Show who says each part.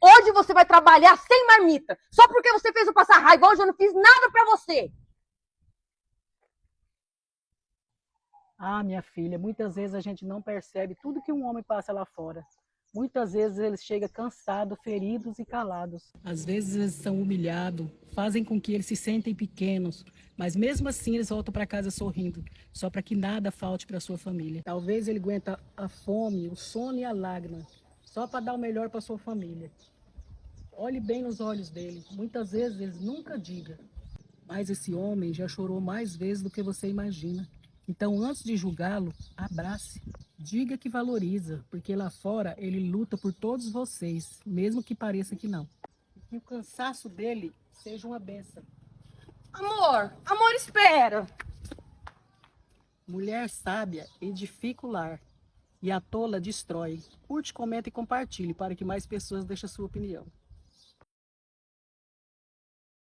Speaker 1: Hoje você vai trabalhar sem marmita, só porque você fez eu passar raiva. Hoje eu não fiz nada pra você.
Speaker 2: Ah, minha filha, muitas vezes a gente não percebe tudo que um homem passa lá fora. Muitas vezes eles chegam cansados, feridos e calados. Às vezes eles são humilhados, fazem com que eles se sentem pequenos, mas mesmo assim eles voltam para casa sorrindo, só para que nada falte para sua família. Talvez ele aguenta a fome, o sono e a lágrima, só para dar o melhor para sua família. Olhe bem nos olhos dele. Muitas vezes eles nunca digam, mas esse homem já chorou mais vezes do que você imagina. Então, antes de julgá-lo, abrace. Diga que valoriza, porque lá fora ele luta por todos vocês, mesmo que pareça que não. Que o cansaço dele seja uma bênção.
Speaker 1: Amor, espera.
Speaker 2: Mulher sábia edifica o lar e a tola destrói. Curte, comenta e compartilhe para que mais pessoas deixem a sua opinião.